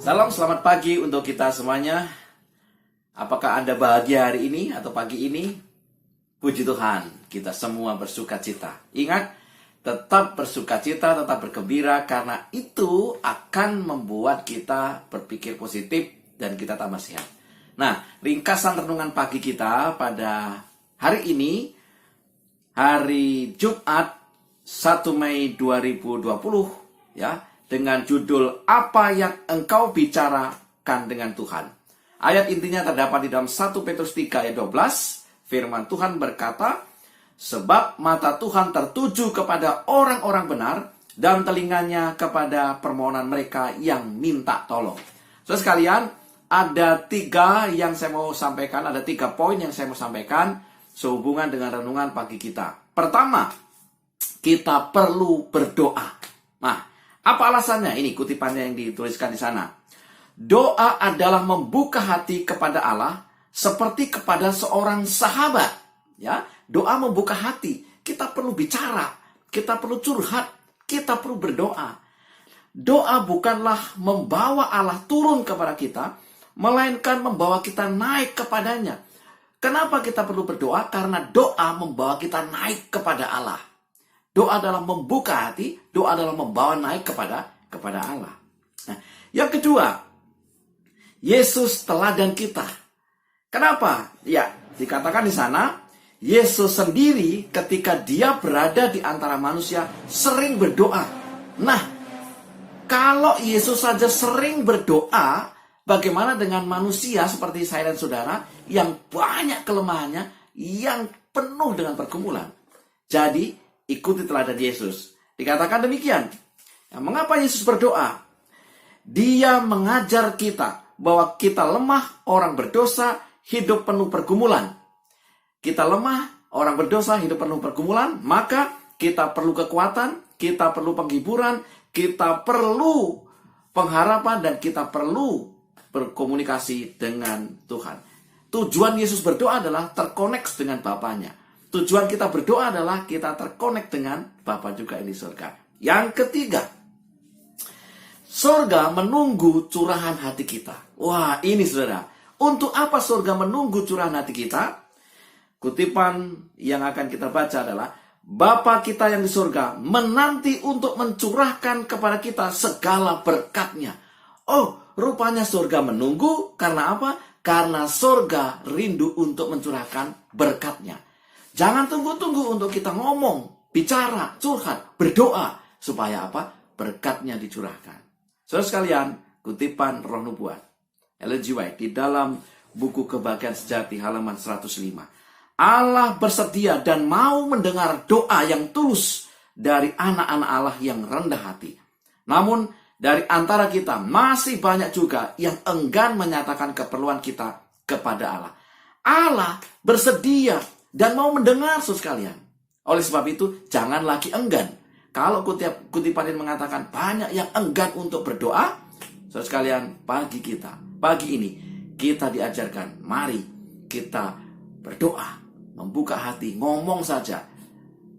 Salam, selamat pagi untuk kita semuanya. Apakah Anda bahagia hari ini atau pagi ini? Puji Tuhan, kita semua bersuka cita. Ingat, tetap bersuka cita, tetap bergembira, karena itu akan membuat kita berpikir positif dan kita tambah sehat. Nah, ringkasan renungan pagi kita pada hari ini, hari Jumat 1 Mei 2020, ya, dengan judul Apa yang Engkau Bicarakan dengan Tuhan. Ayat intinya terdapat di dalam 1 Petrus 3 ayat 12. Firman Tuhan berkata, sebab mata Tuhan tertuju kepada orang-orang benar dan telinganya kepada permohonan mereka yang minta tolong. Saudara sekalian, ada 3 yang saya mau sampaikan, ada 3 poin yang saya mau sampaikan sehubungan dengan renungan pagi kita. Pertama, kita perlu berdoa. Nah, apa alasannya? Ini kutipannya yang dituliskan di sana. Doa adalah membuka hati kepada Allah seperti kepada seorang sahabat. Ya, doa membuka hati. Kita perlu bicara, kita perlu curhat, kita perlu berdoa. Doa bukanlah membawa Allah turun kepada kita, melainkan membawa kita naik kepadanya. Kenapa kita perlu berdoa? Karena doa membawa kita naik kepada Allah. Doa adalah membuka hati, doa adalah membawa naik kepada Allah. Nah, yang kedua, Yesus teladan kita. Kenapa? Ya, dikatakan di sana, Yesus sendiri ketika dia berada di antara manusia sering berdoa. Nah, kalau Yesus saja sering berdoa, bagaimana dengan manusia seperti saya dan saudara yang banyak kelemahannya, yang penuh dengan pergumulan? Jadi, ikuti teladan Yesus. Dikatakan demikian. Nah, mengapa Yesus berdoa? Dia mengajar kita bahwa kita lemah, orang berdosa, hidup penuh pergumulan. Kita lemah, orang berdosa, hidup penuh pergumulan, maka kita perlu kekuatan, kita perlu penghiburan, kita perlu pengharapan, dan kita perlu berkomunikasi dengan Tuhan. Tujuan Yesus berdoa adalah terkoneksi dengan Bapaknya. Tujuan kita berdoa adalah kita terkonek dengan Bapa juga yang di surga. Yang ketiga, surga menunggu curahan hati kita. Wah, ini saudara. Untuk apa surga menunggu curahan hati kita? Kutipan yang akan kita baca adalah, Bapa kita yang di surga menanti untuk mencurahkan kepada kita segala berkat-Nya. Oh, rupanya surga menunggu karena apa? Karena surga rindu untuk mencurahkan berkat-Nya. Jangan tunggu-tunggu untuk kita ngomong, bicara, curhat, berdoa. Supaya apa? Berkat-Nya dicurahkan. Saudara sekalian, kutipan Roh Nubuat Ellen G. White di dalam buku Kebahagiaan Sejati halaman 105. Allah bersedia dan mau mendengar doa yang tulus dari anak-anak Allah yang rendah hati. Namun, dari antara kita masih banyak juga yang enggan menyatakan keperluan kita kepada Allah. Allah bersedia dan mau mendengar, saudara sekalian. Oleh sebab itu, jangan lagi enggan. Kalau kutipan ini mengatakan banyak yang enggan untuk berdoa, saudara sekalian, pagi ini, kita diajarkan, mari kita berdoa, membuka hati, ngomong saja.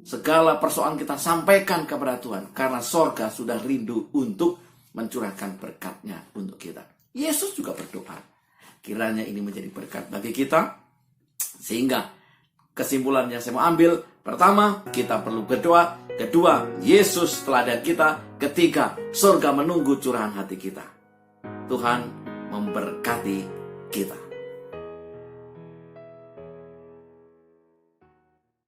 Segala persoalan kita sampaikan kepada Tuhan, karena sorga sudah rindu untuk mencurahkan berkat-Nya untuk kita. Yesus juga berdoa. Kiranya ini menjadi berkat bagi kita, sehingga kesimpulan yang saya mau ambil, pertama, kita perlu berdoa. Kedua, Yesus teladan kita. Ketiga, surga menunggu curahan hati kita. Tuhan memberkati kita.